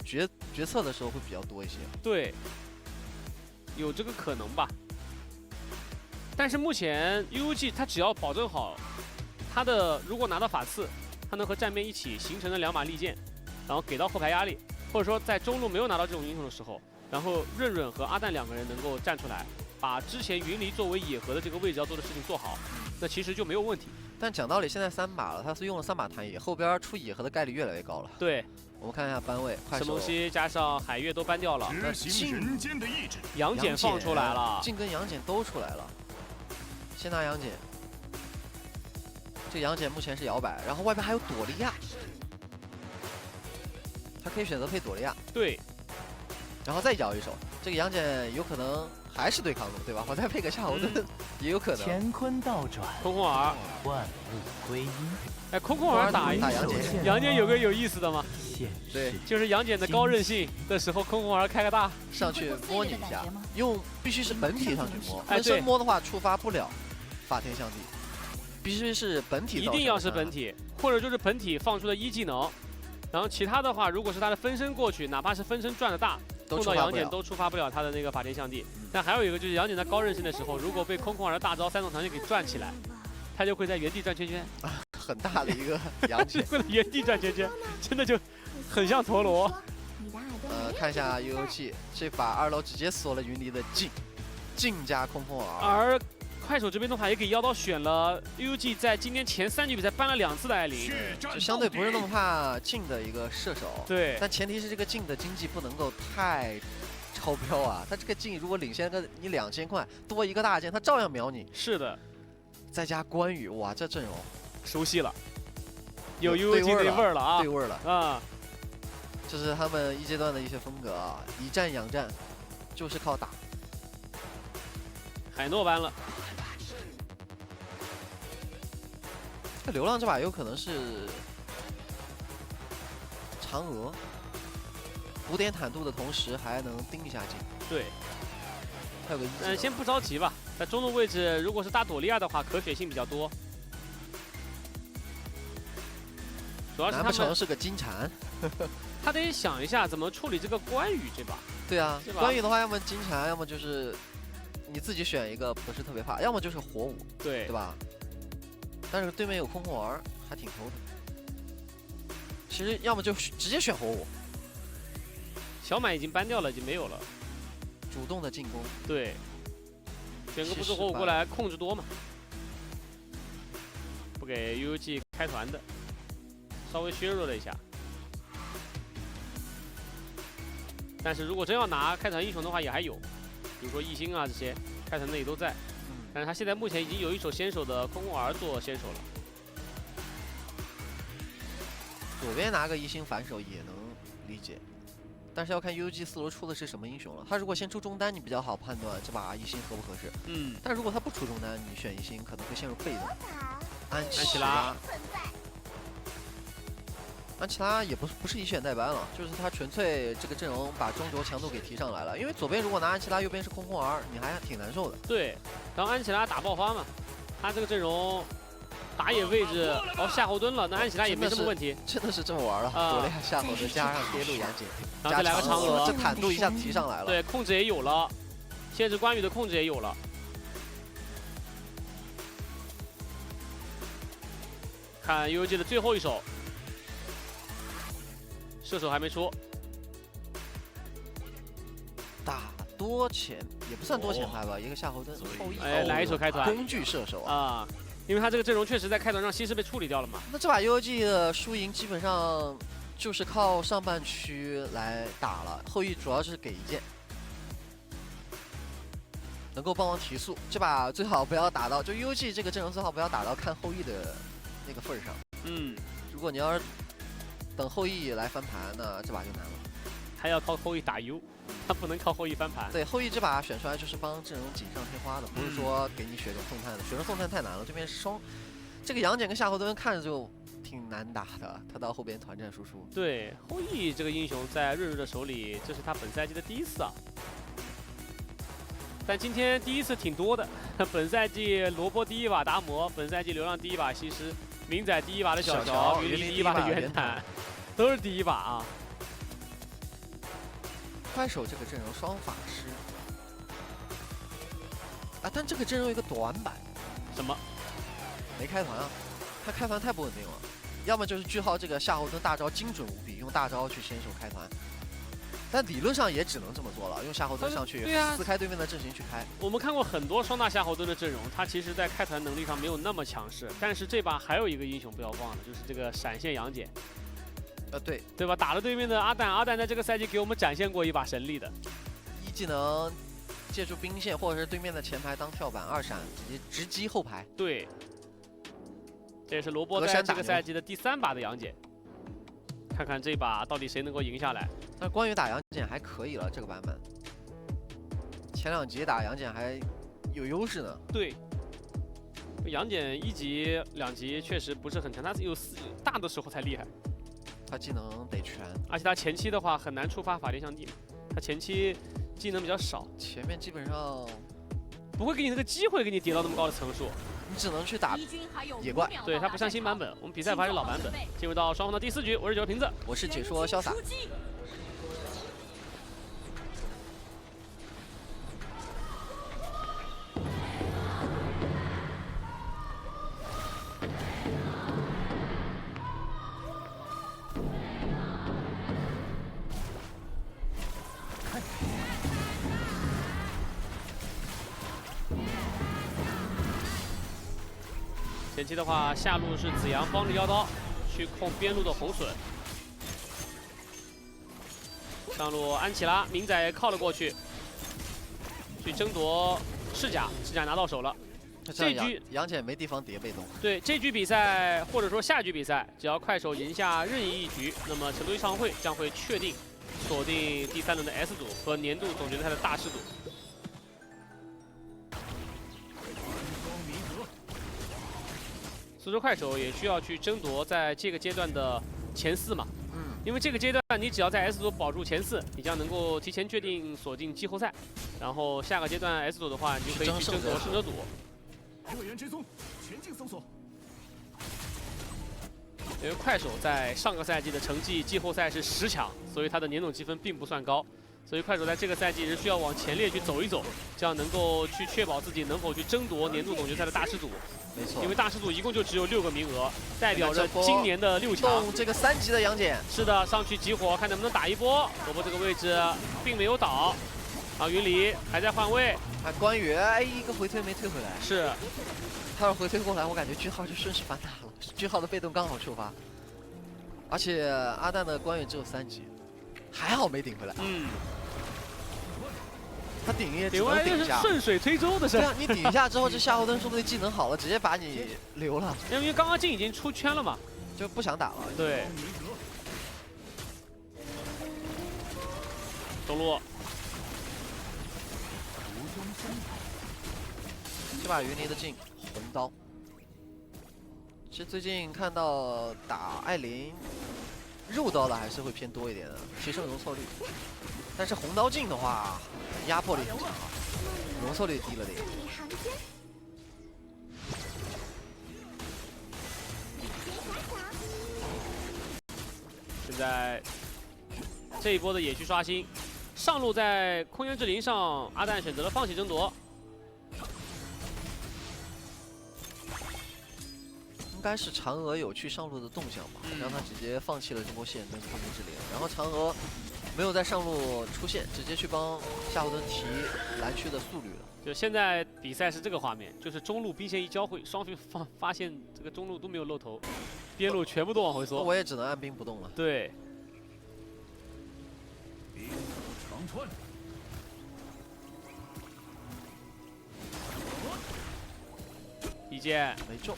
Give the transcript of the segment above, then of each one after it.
决策的时候会比较多一些。对，有这个可能吧。但是目前 UUG 它只要保证好它的，如果拿到法刺，它能和站边一起形成的2把利剑，然后给到后排压力，或者说在中路没有拿到这种英雄的时候，然后润润和阿蛋2个人能够站出来，把之前云离作为野核的这个位置要做的事情做好，那其实就没有问题。但讲道理，现在3把了，他是用了3把弹野，后边出野核的概率越来越高了。对，我们看一下班位，快手陈梦溪加上海月都搬掉了，那镜杨戬放出来了，镜跟杨戬都出来了。先拿杨戬，这杨戬目前是摇摆，然后外边还有朵莉亚，他可以选择配朵莉亚。对，然后再摇一手，这个杨戬有可能还是对抗路，对吧？我再配个夏侯惇，也有可能。乾坤倒转，空空儿，万物归一。哎，空空儿打杨戬，杨戬有个有意思的吗？对，就是杨戬的高韧性的时候，空空儿开个大上去摸你一下，用必须是本体上去摸，哎，分身摸的话触发不了法天象地，必须是本体。一定要是本体，或者就是本体放出的1技能，然后其他的话，如果是他的分身过去，哪怕是分身转的大，碰到杨戬都触发不了他的那个法天象地。但还有一个就是杨戬在高韧性的时候，如果被空空儿的大招3种长剑给转起来，他就会在原地转圈圈，很大的一个杨戬，会在原地转圈圈，真的就很像陀螺。看一下 UUG 这把2楼直接锁了云离的镜加空空儿，而快手这边的话也给妖刀选了 UUG 在今天前3局比赛搬了2次的艾琳，就相对不是那么怕镜的一个射手。对，但前提是这个镜的经济不能够太超标啊！他这个镜如果领先个你2000块，多一个大件，他照样秒你。是的，再加关羽，哇，这阵容熟悉了，有 UUG 的味儿了啊，对味儿了啊！这是他们1阶段的一些风格啊，以战养战，就是靠打。海诺搬了。这流浪这把有可能是嫦娥，补点坦度的同时还能盯一下镜。对，还有个先不着急吧，在中路位置，如果是打朵莉亚的话，可选性比较多。主要是他们难不成是个金蝉？他得想一下怎么处理这个关羽这把。对啊，关羽的话，要么金蝉，要么就是你自己选一个不是特别怕，要么就是火舞，对吧？但是对面有空空儿，还挺头疼。其实要么就直接选火舞。小满已经搬掉了，已经没有了。主动的进攻。对。选个不是火舞过来控制多嘛，不给 UUG 开团的，稍微削弱了一下。但是如果真要拿开团英雄的话，也还有，比如说艺兴啊这些开团的也都在。但是他现在目前已经有一手先手的空空儿做先手了。左边拿个一星反手也能理解，但是要看 UUG 4楼出的是什么英雄了。他如果先出中单，你比较好判断这把一星合不合适。但如果他不出中单，你选一星可能会陷入被动。安琪拉。安琪拉也不是以选代班了，就是他纯粹这个阵容把中轴强度给提上来了。因为左边如果拿安琪拉，右边是空空儿，你还挺难受的。对，然后安琪拉打爆发嘛，他这个阵容打野位置夏侯惇了，那安琪拉也没什么问题。真的是这么玩了，朵莉亚夏侯惇加上跌路杨戬，然后再来个嫦娥，这坦度一下提上来了。对，控制也有了，限制关羽的控制也有了。看 UUG 的最后一手。射手还没出，打多钱也不算多钱牌吧，一个夏侯惇后羿，来一手开团，工具射手啊，因为他这个阵容确实在开团上稀释被处理掉了嘛。那这把 UUG 的输赢基本上就是靠上半区来打了，后羿主要是给一件，能够帮忙提速。这把最好不要打到，就 UUG 这个阵容最好不要打到看后羿的那个份上。如果你要是等后羿来翻盘，那这把就难了。还要靠后羿打 U， 他不能靠后羿翻盘。对，后羿这把选出来就是帮阵容锦上添花的，不是说给你雪中送炭的。雪中送炭太难了，这边是双，这个杨戬跟夏侯惇看着就挺难打的，他到后边团战输出。对，后羿这个英雄在润润的手里，这是他本赛季的第1次啊。但今天第1次挺多的，本赛季萝卜第1把达摩，本赛季流浪第1把西施，明仔第1把的小乔，云林第1把的圆坦。都是第1把啊！快手这个阵容双法师啊，但这个阵容有一个短板，什么？没开团啊，他开团太不稳定了，要么就是句号这个夏侯惇大招精准无比，用大招去先手开团。但理论上也只能这么做了，用夏侯惇上去撕开对面的阵型去开。我们看过很多双大夏侯惇的阵容，他其实在开团能力上没有那么强势。但是这把还有一个英雄不要忘了，就是这个闪现杨戬。对吧？打了对面的阿蛋，阿蛋在这个赛季给我们展现过一把神力的。一技能借助兵线或者是对面的前排当跳板，二闪直击后排。对，这也是罗波在这个赛季的第3把的杨戬。看看这把到底谁能够赢下来。但关羽打杨戬还可以了，这个版本前2集打杨戬还有优势呢。对，杨戬1级、2级确实不是很强，他有大的时候才厉害。他技能得全，而且他前期的话很难触发法力象帝嘛，他前期技能比较少，前面基本上不会给你那个机会给你叠到那么高的层数。你只能去打野怪。对，它不像新版本，我们比赛还是老版本。进入到双方的第4局，我是九瓶子，我是解说潇洒。前期的话，下路是子阳帮着妖刀去控边路的红隼，上路安琪拉明仔靠了过去，去争夺赤甲，赤甲拿到手了。这局杨戬没地方叠被动。对，这局比赛或者说下局比赛，只要快手赢下任意一局，那么成都一上会将会确定锁定第3轮的 S 组和年度总决赛的大师组。苏州快手也需要去争夺在这个阶段的前4嘛，因为这个阶段你只要在 S 组保住前4，你将能够提前确定锁定季后赛，然后下个阶段 S 组的话，你就可以去争夺胜者组。热源追踪，前进搜索。因为快手在上个赛季的成绩季后赛是10强，所以它的年总积分并不算高。所以快手在这个赛季是需要往前列去走一走，这样能够去确保自己能否去争夺年度总决赛的大师组。没错，因为大师组一共就只有6个名额，代表着今年的6强。动这个3级的杨戬，是的，上去集火，看能不能打一波。萝卜这个位置并没有倒，啊，云里还在换位。啊，关羽哎，一个回推没推回来。是，他要回推过来，我感觉句号就顺势反打了，句号的被动刚好触发。而且阿蛋的关羽只有3级，还好没顶回来。他顶也只能顶一下，顺水推舟的事。对啊，你顶一下之后，这夏侯惇说不定技能好了，直接把你留了。因为刚刚进已经出圈了嘛，就不想打了。对。中路。这把云离的镜红刀。其实最近看到打艾琳肉刀的还是会偏多一点的，提升容错率。但是红刀镜的话，压迫力很强啊，容错率低了点。现在这一波的野区刷新，上路在空间之灵上，阿蛋选择了放弃争夺。应该是嫦娥有去上路的动向吧，让他直接放弃了这波线跟空间之灵，然后嫦娥没有在上路出现，直接去帮夏侯惇提蓝区的速率了。就现在比赛是这个画面，就是中路兵线一交汇，双方发现这个中路都没有露头，边路全部都往回缩。我也只能按兵不动了。对。长川。一剑没中。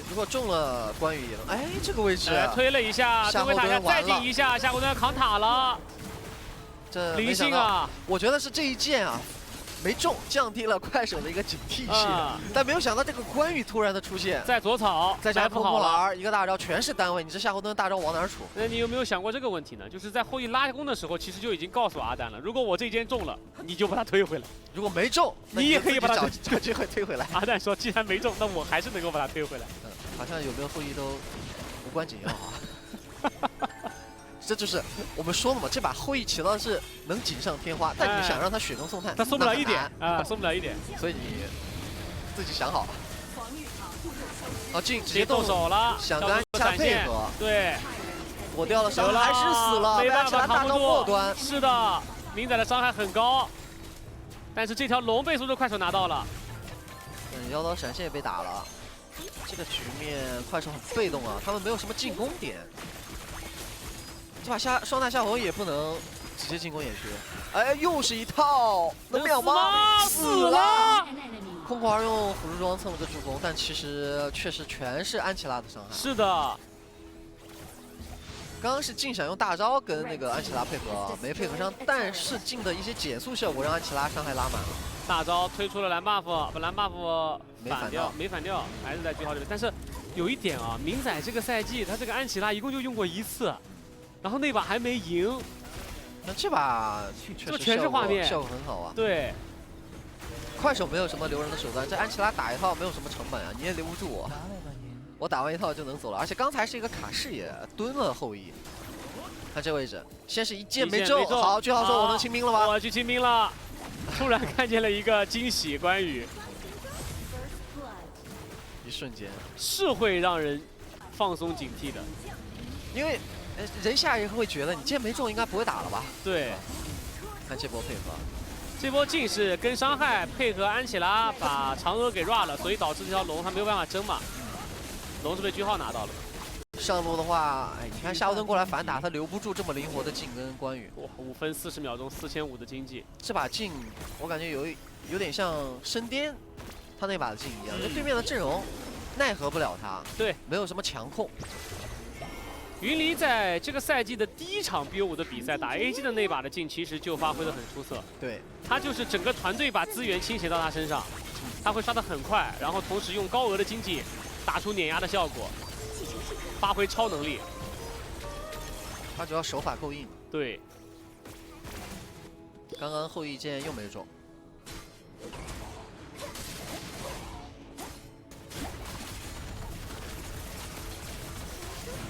如果中了，关羽也能。哎，这个位置、推了一下，对面打下再顶一下，夏侯惇要扛塔了。这灵性啊！我觉得是这一剑啊，没中，降低了快手的一个警惕性。但没有想到这个关羽突然的出现，在左草，再加破木兰，一个大招全是单位，你这夏侯惇大招往哪儿杵？那你有没有想过这个问题呢？就是在后羿拉弓的时候，其实就已经告诉阿蛋了，如果我这一剑中了，你就把它推回来。如果没中，你也可以把它找机会推回来。阿蛋说，既然没中，那我还是能够把它推回来。好像有没有后羿都无关紧要啊。这就是我们说了嘛，这把后羿起到的是能锦上添花，但你想让他雪中送炭，他送不了一点啊，送不了一点，所以你自己想好。好，进直接动手了，想跟安琪拉配合，对，躲掉了伤害，还是死了，没办法大招末端。是的，明仔的伤害很高，但是这条龙被速度快手拿到了。妖刀闪现也被打了，这个局面快手很被动啊，他们没有什么进攻点。这把双大夏侯也不能直接进攻野区，哎，又是一套，能秒吗？死了！空空儿用辅助装蹭了个助攻，但其实确实全是安琪拉的伤害。是的，刚刚是劲想用大招跟那个安琪拉配合，没配合上，但是劲的一些减速效果让安琪拉伤害拉满了。大招推出了蓝 buff， 把蓝 buff 反掉，没反掉，还是在句号这边。但是有一点啊，明仔这个赛季他这个安琪拉一共就用过1次，然后那把还没赢。那这把确实全是画面，效果很好啊。对，快手没有什么留人的手段，这安琪拉打一套没有什么成本啊，你也留不住我。我打完一套就能走了，而且刚才是一个卡视野蹲了后羿。看这位置，先是一剑没中，好，句号说我能清兵了吧？我去清兵了。突然看见了一个惊喜关羽，一瞬间是会让人放松警惕的，因为人下人会觉得你剑没中，应该不会打了吧？对，看这波配合，这波劲是跟伤害配合安琪拉把嫦娥给 run 了，所以导致这条龙他没有办法争嘛，龙是被句号拿到了。上路的话，哎，你看夏侯惇过来反打，他留不住这么灵活的劲跟关羽。哇，5分40秒钟，4500的经济。这把劲我感觉有点像升颠他那把的劲一样，就对面的阵容奈何不了他，对，没有什么强控。云离在这个赛季的第一场 BO5的比赛打 AG 的那把的劲，其实就发挥得很出色。对，他就是整个团队把资源倾斜到他身上，他会刷得很快，然后同时用高额的经济打出碾压的效果。发挥超能力，他主要手法够硬。对，刚刚后羿剑又没中。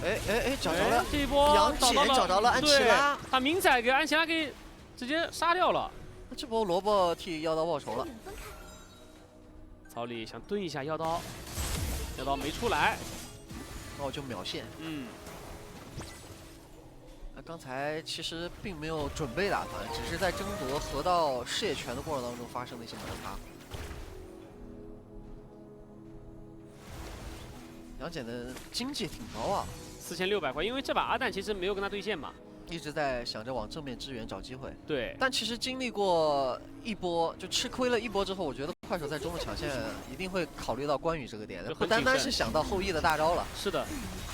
哎，找着了！这一波杨戬找着了安琪拉，把明仔给安琪拉给直接杀掉了。那这波萝卜替妖刀报仇了。曹理想蹲一下妖刀，妖刀没出来。然后就秒线。那刚才其实并没有准备打团，只是在争夺河道视野权的过程当中发生的一些摩擦。杨戬的经济挺高啊，4600块，因为这把阿蛋其实没有跟他对线嘛，一直在想着往正面支援找机会。对，但其实经历过一波，就吃亏了一波之后，我觉得快手在中路抢线一定会考虑到关羽这个点，不单单是想到后羿的大招了。是的，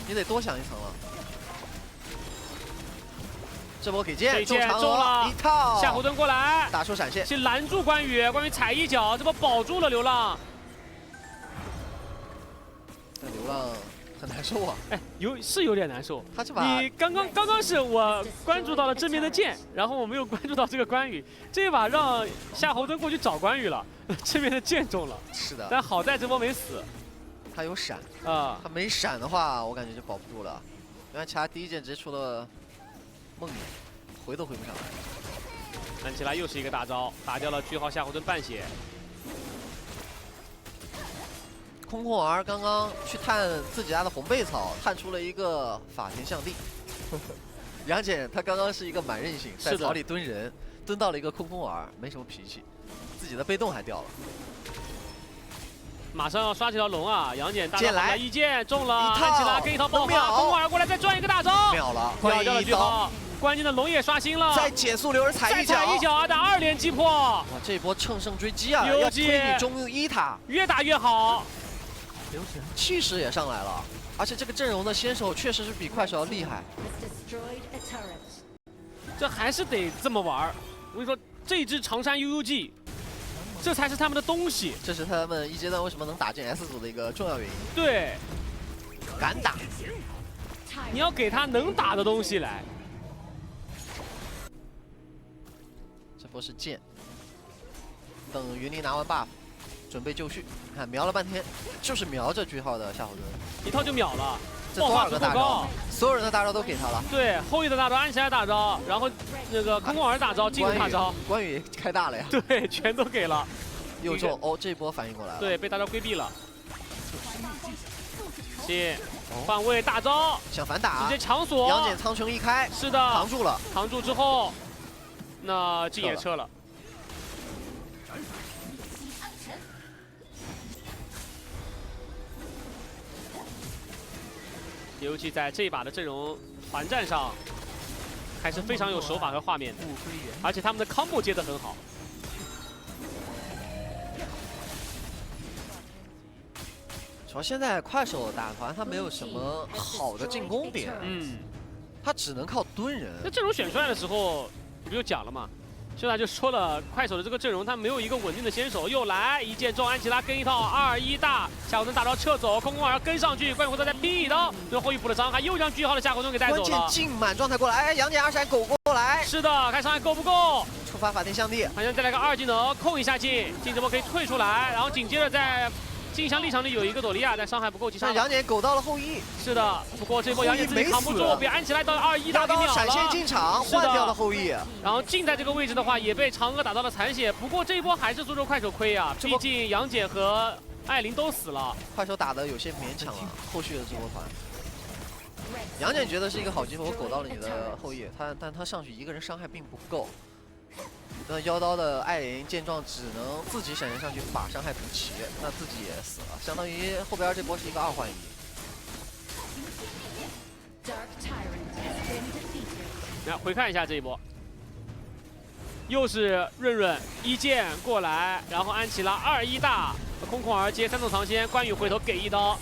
你得多想一层了。这波给剑，中了一套，夏侯惇过来打出闪现，去拦住关羽，关羽踩一脚，这波保住了流浪。但流浪很难受啊！哎，有点难受。他这把你刚刚是我关注到了正面的剑，然后我没有关注到这个关羽，这一把让夏侯惇过去找关羽了，正面的剑中了。是的，但好在这波没死，他有闪啊，他没闪的话，我感觉就保不住了。因为其他第一剑直接出了梦魇，回都回不上来。安琪拉又是一个大招，打掉了句号夏侯惇半血。空空儿刚刚去探自己家的红贝草，探出了一个法田象帝。杨戬他刚刚是一个蛮任性，在草里蹲人，蹲到了一个空空儿，没什么脾气，自己的被动还掉了。马上要刷这条龙啊！杨戬大招来一剑中了，安琪拉跟一套爆发，空空儿过来再赚一个大招，秒了，秒掉了句号。关键的龙也刷新了，再减速留人踩一脚，再踩一脚，阿达2连击破。哇，这一波乘胜追击啊！要推你中一塔，越打越好，气势也上来了，而且这个阵容的先手确实是比快手要厉害。这还是得这么玩。我跟你说，这支常山 UUG， 这才是他们的东西。这是他们一阶段为什么能打进 S 组的一个重要原因。对，敢打。你要给他能打的东西来。这波是剑，等云离拿完 buff， 准备就绪。看瞄了半天，就是瞄着句号的夏侯惇，一套就秒了。这多少个大招爆发度够？所有人的大招都给他了。对，后羿的大招，安琪拉大招，然后那个空空儿大招，镜的大招，关羽开大了呀。对，全都给了。又中哦，这一波反应过来了。对，被大招规避了。进，换位大招，想反打，直接强锁。杨戬苍穹一开，是的，扛住了。扛住之后，那镜也撤了。尤其在这一把的阵容团战上，还是非常有手法和画面的，而且他们的 combo 接得很好。主要现在快手打团，他没有什么好的进攻点，他只能靠蹲人。那阵容选出来的时候，你不就讲了吗？现在就说了，快手的这个阵容，他没有一个稳定的先手，又来一剑中安琪拉跟一套2-1大，夏侯惇大招撤走，空空儿跟上去，关羽回头再劈一刀，最后后羿补了伤害，又将句号的夏侯惇给带走了。关键进满状态过来，哎，杨戬2闪狗过来。是的，看伤害够不够？触发法天象地，好像再来个2技能控一下镜，镜这波可以退出来，然后紧接着在镜像立场里有一个朵利亚，但伤害不够击杀。杨戬狗到了后羿。是的，不过这波杨戬自己扛不住，被安琪拉到2-1大给秒了。闪现进场，换掉了后羿。然后镜在这个位置的话，也被嫦娥打到了残血。不过这一波还是苏州快手亏啊，毕竟杨戬和艾琳都死了。快手打的有些勉强了，后续的这波团。杨戬觉得是一个好机会，我狗到了你的后羿，但他上去一个人伤害并不够。那妖刀的艾琳见状，只能自己闪现上去把伤害补齐，那自己也死了，相当于后边这波是一个2换1。来回看一下这一波，又是润润一剑过来，然后安琪拉2-1大，空空儿接3纵藏仙，关羽回头给一刀，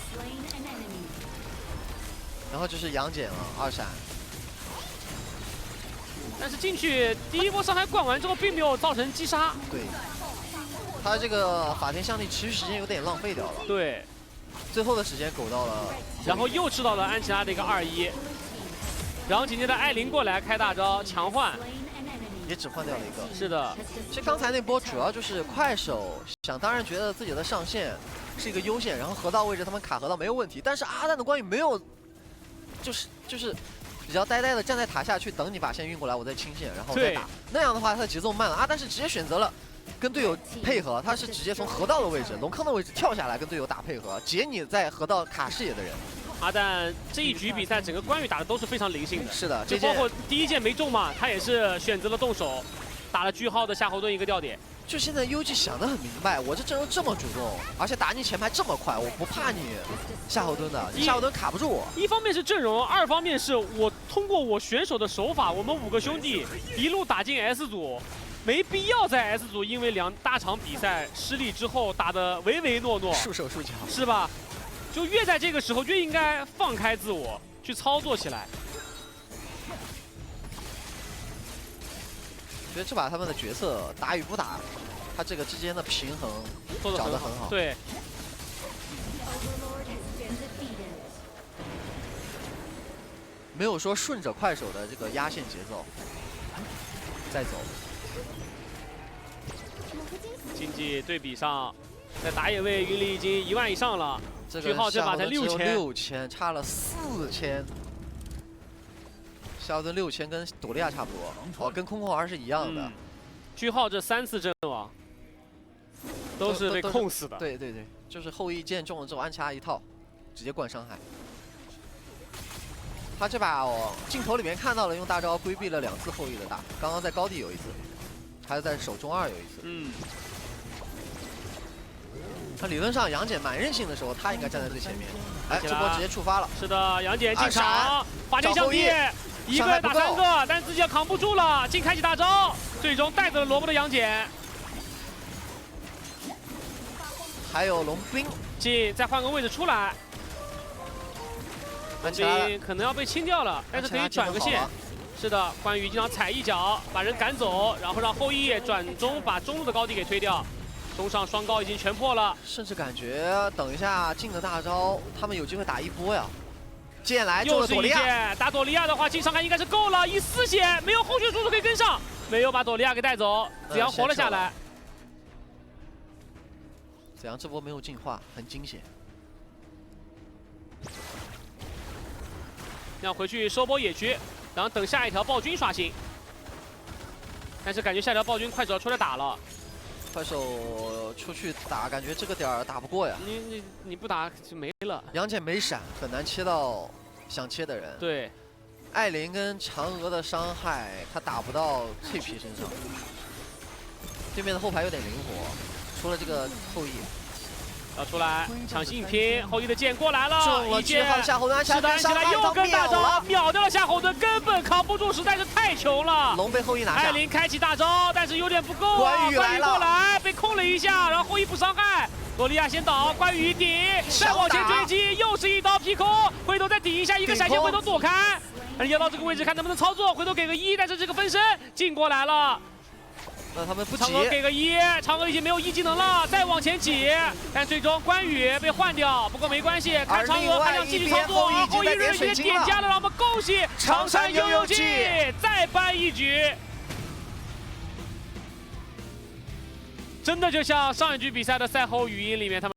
然后就是杨戬了2闪。但是进去第一波伤害灌完之后，并没有造成击杀。对，他这个法天象地持续时间有点浪费掉了。对，最后的时间狗到了，然后又吃到了安琪拉的一个2-1，然后紧接着艾琳过来开大招强换，也只换掉了一个。是的，其实刚才那波主要就是快手想当然觉得自己的上线是一个优线，然后河道位置他们卡河道没有问题，但是阿蛋的关羽没有，就是比较呆呆的站在塔下去等你把线运过来，我再清线，然后再打。那样的话，他的节奏慢了。阿蛋是直接选择了跟队友配合，他是直接从河道的位置、龙坑的位置跳下来跟队友打配合，截你在河道卡视野的人。阿蛋这一局比赛，整个关羽打的都是非常灵性的。是的，就包括第一剑没中嘛，他也是选择了动手，打了句号的夏侯惇一个吊点。就现在 UG 想得很明白，我这阵容这么主动，而且打你前排这么快，我不怕你夏侯惇的，夏侯惇卡不住我。一方面是阵容，二方面是我通过我选手的手法，我们5个兄弟一路打进 S 组，没必要在 S 组因为2大场比赛失利之后打得唯唯诺诺，束手束脚，是吧？就越在这个时候越应该放开自我去操作起来。觉得这把他们的角色打与不打，他这个之间的平衡找得很好。对。没有说顺着快手的这个压线节奏再走。经济对比上，在打野位云里已经1万以上了。句号这把才6000，差了4000。夏侯惇6000跟朵利亚差不多，哦，跟空空儿是一样的。句号这3次阵亡都是被控死的。对对对，就是后羿剑中了之后，安琪拉一套，直接灌伤害。他这把镜头里面看到了用大招规避了2次后羿的大，刚刚在高地有一次，还有在手中2有一次。他理论上杨戬蛮任性的时候，他应该站在最前面。哎，这波直接触发了。是的，杨戬进场，法天象地，一个人打3个，但自己要扛不住了，镜开启大招，最终带走了萝卜的杨戬。还有龙兵，镜再换个位置出来。龙兵可能要被清掉了，但是可以转个线。是的，关羽经常踩一脚把人赶走，然后让后羿转中把中路的高地给推掉。中上双高已经全破了，甚至感觉等一下镜的大招，他们有机会打一波呀。剑来中了朵利亚，打朵利亚的话，镜伤害应该是够了，一丝血，没有后续输出可以跟上，没有把朵利亚给带走，子阳活了下来。子阳这波没有进化，很惊险。要回去收波野区，然后等下一条暴君刷新。但是感觉下一条暴君快手要出来打了。 快手出去打，感觉这个点儿打不过呀。你不打就没了。杨戬没闪，很难切到想切的人。对，艾琳跟嫦娥的伤害，他打不到脆皮身上。对面的后排有点灵活，出了这个后羿。 要出来抢性拼，后羿的剑过来了，中了句号，夏侯惇是的，起来又跟大招，秒掉了夏侯惇，根本扛不住，实在是太穷了。龙被后羿拿下，艾琳开启大招，但是有点不够啊。关羽过来被控了一下，然后后羿补伤害，洛莉亚先倒，关羽顶，再往前追击，又是一刀劈空，回头再顶一下，一个闪现回头躲开，要到这个位置看能不能操作，回头给个1，但是这个分身进过来了。 那他们不急，嫦娥给个1，嫦娥已经没有1技能了，再往前挤，但最终关羽被换掉，不过没关系，看嫦娥还想继续操作，后羿瑞雪点加了，让我们恭喜常山悠悠记再扳一局。真的就像上一局比赛的赛后语音里面他们。